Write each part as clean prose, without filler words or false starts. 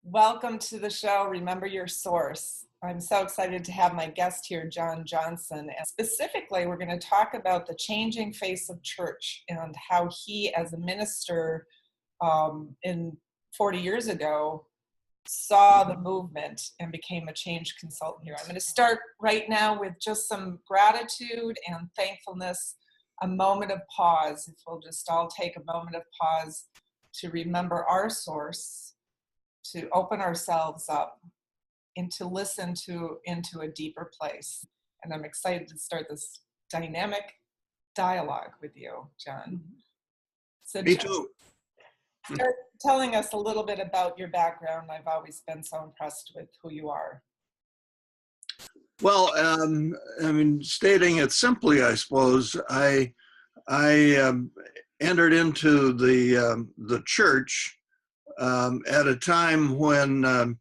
Welcome to the show, Remember Your Source. I'm so excited to have my guest here, John Johnson. And specifically, we're going to talk about the changing face of church and how he, as a minister in 40 years ago, saw the movement and became a change consultant here. I'm going to start right now with just some gratitude and thankfulness, a moment of pause. If we'll just all take a moment of pause to remember our source, to open ourselves up and to listen into a deeper place. And I'm excited to start this dynamic dialogue with you, John. So Me John, too. start telling us a little bit about your background. I've always been so impressed with who you are. Well, stating it simply, I suppose, I entered into the church at a time when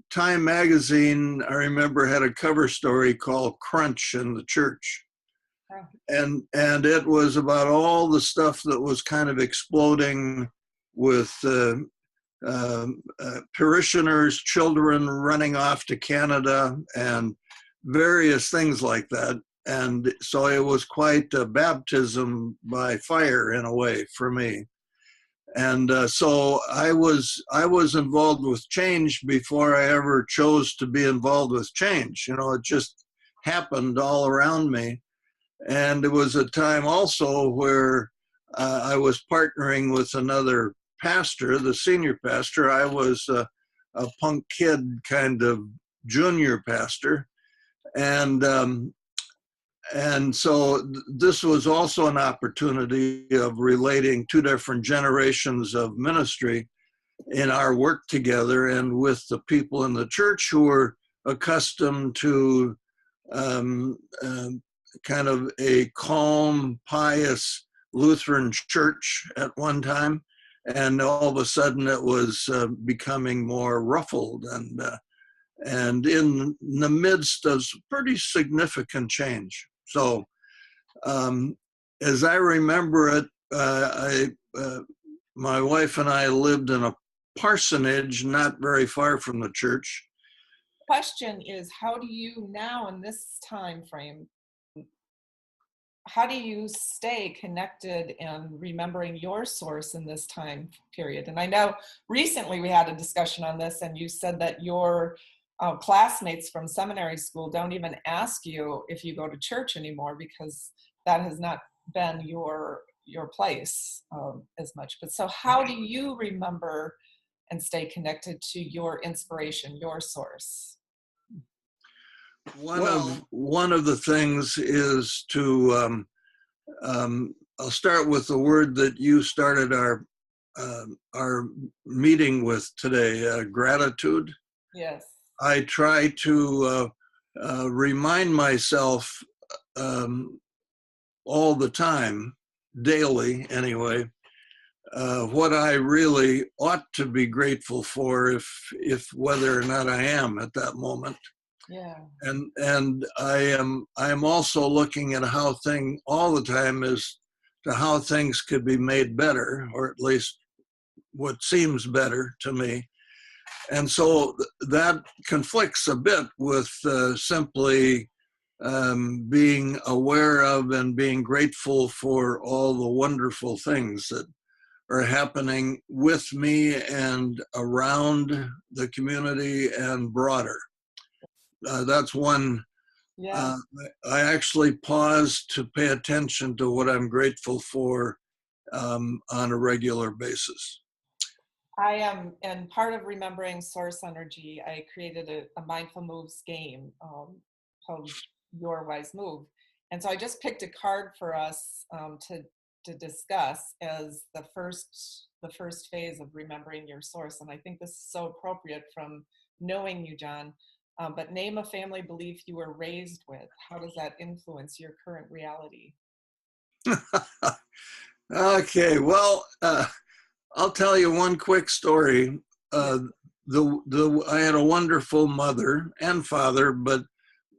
Time Magazine, I remember, had a cover story called "Crunch in the Church," and it was about all the stuff that was kind of exploding with parishioners, children running off to Canada, and various things like that. And so it was quite a baptism by fire in a way for me. And so I was involved with change before I ever chose to be involved with change. You know, it just happened all around me. And it was a time also where I was partnering with another pastor, the senior pastor. I was a punk kid kind of junior pastor. And so this was also an opportunity of relating two different generations of ministry in our work together and with the people in the church who were accustomed to kind of a calm, pious Lutheran church at one time. And all of a sudden it was becoming more ruffled and in the midst of pretty significant change. So as I remember it, my wife and I lived in a parsonage not very far from the church. Question is, how do you now in this time frame, how do you stay connected and remembering your source in this time period? And I know recently we had a discussion on this and you said that your classmates from seminary school don't even ask you if you go to church anymore because that has not been your place as much. But so how do you remember and stay connected to your inspiration, your source? One of the things is to I'll start with the word that you started our meeting with today, gratitude. Yes. I try to remind myself all the time, daily anyway, what I really ought to be grateful for, if whether or not I am at that moment. Yeah. And I am also looking at how all the time as to how things could be made better, or at least what seems better to me. And so that conflicts a bit with simply being aware of and being grateful for all the wonderful things that are happening with me and around the community and broader. That's one. Yeah. I actually pause to pay attention to what I'm grateful for on a regular basis. I am, and part of remembering source energy, I created a mindful moves game called Your Wise Move. And so I just picked a card for us to discuss as the first phase of remembering your source. And I think this is so appropriate from knowing you, John. But name a family belief you were raised with. How does that influence your current reality? Okay, well, I'll tell you one quick story. I had a wonderful mother and father, but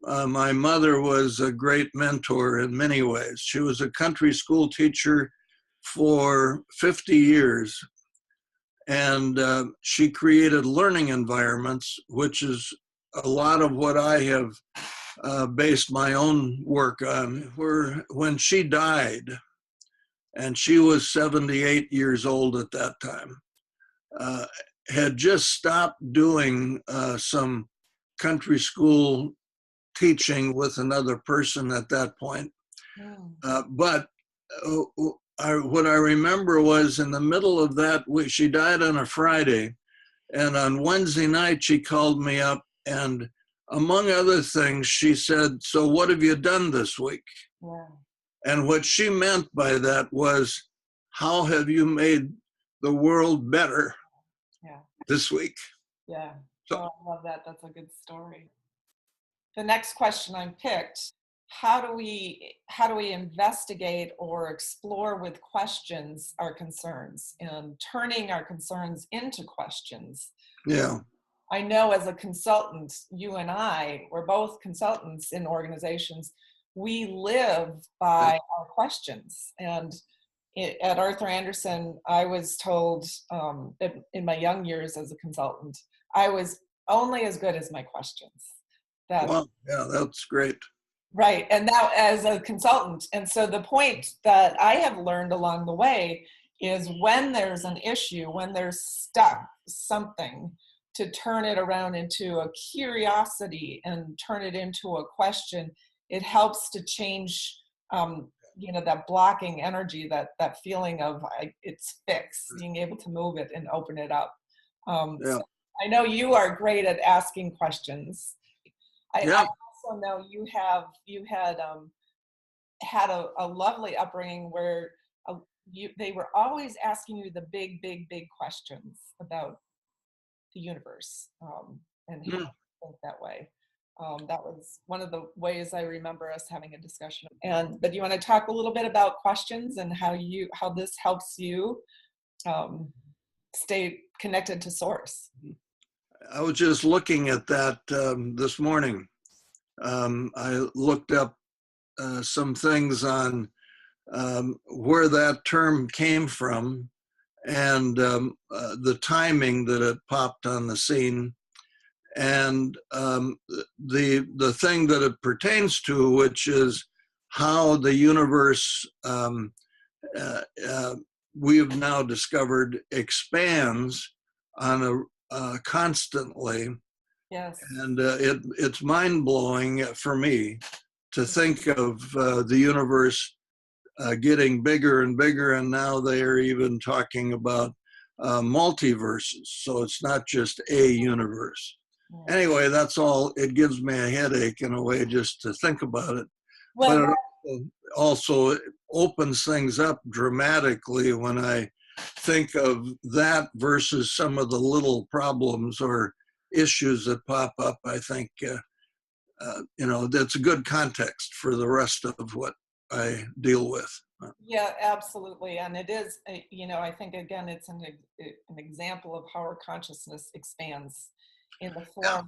my mother was a great mentor in many ways. She was a country school teacher for 50 years. And she created learning environments, which is a lot of what I have based my own work on. When she died, and she was 78 years old at that time, had just stopped doing some country school teaching with another person at that point. But what I remember was in the middle of that week, she died on a Friday, and on Wednesday night she called me up, and among other things, she said, "So what have you done this week?" Yeah. And what she meant by that was, how have you made the world better this week? Yeah. So, I love that. That's a good story. The next question I picked: how do we investigate or explore with questions our concerns, and turning our concerns into questions? yeah. I know as a consultant, you and I, we're both consultants in organizations. We live by our questions. And at Arthur Andersen, I was told in my young years as a consultant, I was only as good as my questions. Wow, yeah, that's great. Right. And now as a consultant. And so the point that I have learned along the way is when there's an issue, when there's stuck something, to turn it around into a curiosity and turn it into a question. It helps to change, that blocking energy, that feeling of it's fixed, being able to move it and open it up. So I know you are great at asking questions. I also know you had a lovely upbringing where they were always asking you the big questions about the universe, and how to think that way. That was one of the ways I remember us having a discussion. But you want to talk a little bit about questions and how this helps you stay connected to source? I was just looking at that this morning. I looked up some things on where that term came from, and the timing that it popped on the scene, and the thing that it pertains to, which is how the universe we have now discovered expands on a constantly. Yes. And it's mind-blowing for me to think of the universe getting bigger and bigger, and now they are even talking about multiverses. So it's not just a universe. Anyway, that's all. It gives me a headache in a way just to think about it. Well, but it also opens things up dramatically when I think of that versus some of the little problems or issues that pop up. I think, that's a good context for the rest of what I deal with. Yeah, absolutely. And it is, I think, again, it's an example of how our consciousness expands in the form of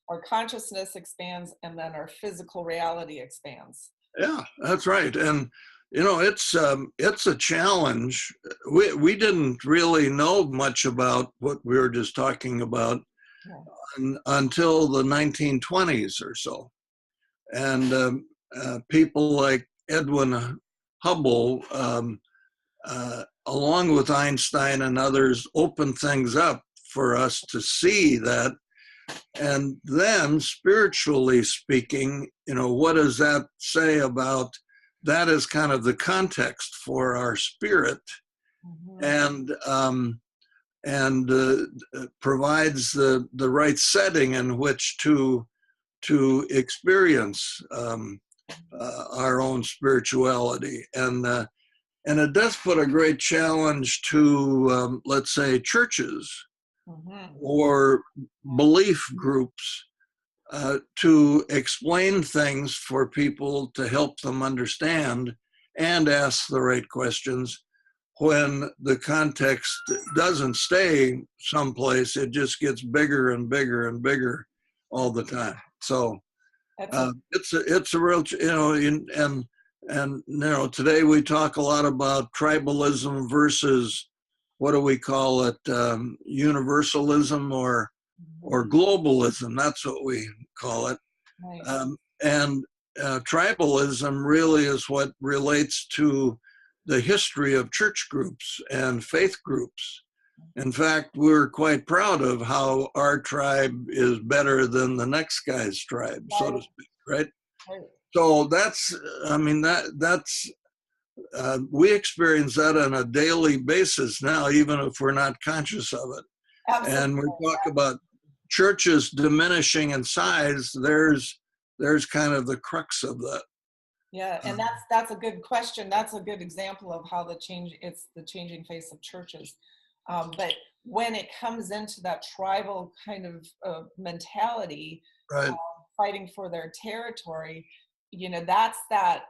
our consciousness expands, and then our physical reality expands. Yeah, that's right. And, it's a challenge. We didn't really know much about what we were just talking about until the 1920s or so. And people like Edwin Hubble, along with Einstein and others, opened things up for us to see that. And then, spiritually speaking, what does that say about that is kind of the context for our spirit, and provides the right setting in which to experience our own spirituality. And it does put a great challenge to, let's say, churches or belief groups to explain things for people to help them understand and ask the right questions. When the context doesn't stay someplace, it just gets bigger and bigger and bigger all the time. So it's a real, and today we talk a lot about tribalism versus what do we call it, universalism or globalism. That's what we call it. Right. And tribalism really is what relates to the history of church groups and faith groups. In fact, we're quite proud of how our tribe is better than the next guy's tribe, so to speak, right? Right. So that's, I mean, that's we experience that on a daily basis now, even if we're not conscious of it. Absolutely. And we talk about churches diminishing in size. There's kind of the crux of that. Yeah, and that's a good question. That's a good example of how it's the changing face of churches. But when it comes into that tribal kind of mentality, Right. Fighting for their territory, that's that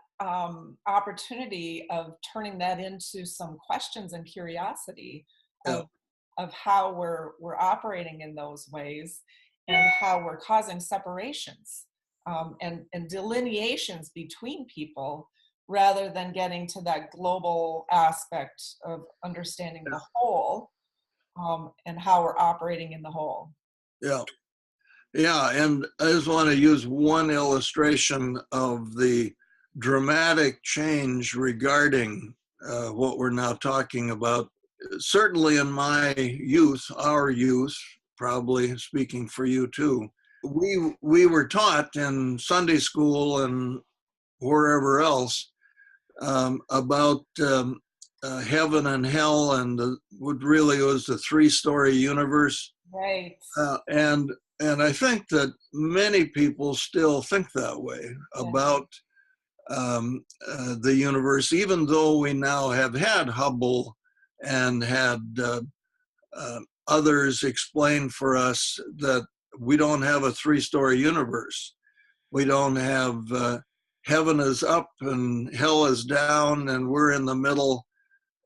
opportunity of turning that into some questions and curiosity Yeah. of how we're operating in those ways and how we're causing separations and delineations between people rather than getting to that global aspect of understanding the whole and how we're operating in the whole. Yeah. Yeah. And I just want to use one illustration of the dramatic change regarding what we're now talking about. Certainly in my youth, our youth, probably speaking for you too, we were taught in Sunday school and wherever else about heaven and hell and what really was the three-story universe. Right. And I think that many people still think that way about the universe, even though we now have had Hubble and had others explain for us that we don't have a three-story universe. We don't have heaven is up and hell is down and we're in the middle.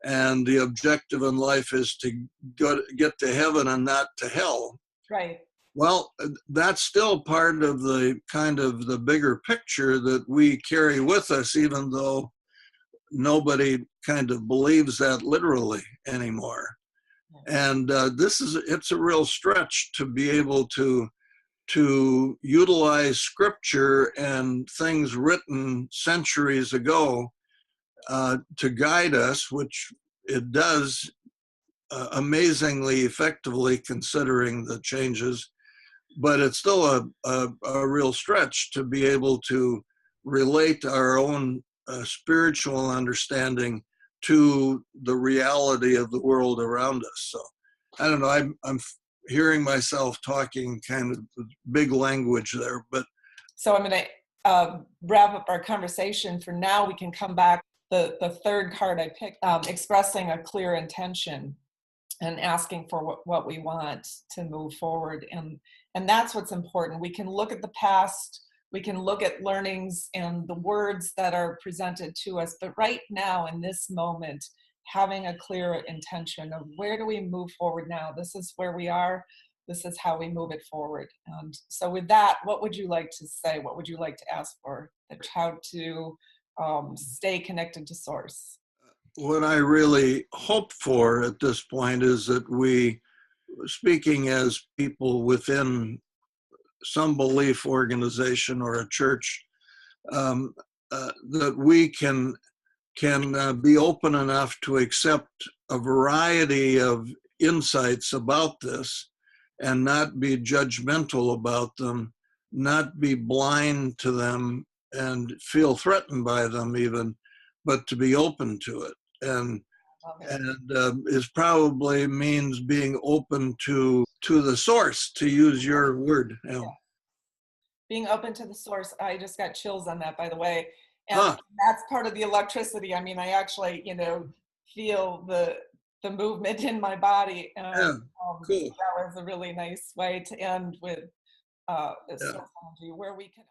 And the objective in life is to get to heaven and not to hell. Right. Well, that's still part of the kind of the bigger picture that we carry with us, even though nobody kind of believes that literally anymore. And it's a real stretch to be able to utilize scripture and things written centuries ago to guide us, which it does amazingly effectively considering the changes, but it's still a real stretch to be able to relate our own spiritual understanding to the reality of the world around us. So I don't know, I'm hearing myself talking kind of big language there, but. So I'm going to wrap up our conversation. For now, we can come back. The third card I picked, expressing a clear intention and asking for what we want to move forward. And that's what's important. We can look at the past, we can look at learnings and the words that are presented to us, but right now in this moment, having a clear intention of where do we move forward now? This is where we are. This is how we move it forward. So with that, what would you like to say? What would you like to ask for? How to stay connected to source? What I really hope for at this point is that we, speaking as people within some belief organization or a church, that we can be open enough to accept a variety of insights about this and not be judgmental about them, not be blind to them and feel threatened by them even, but to be open to it. And it probably means being open to the source, to use your word. Yeah. Being open to the source. I just got chills on that, by the way. And that's part of the electricity. I mean, I actually, feel the movement in my body. Cool. That was a really nice way to end with this source energy, where we can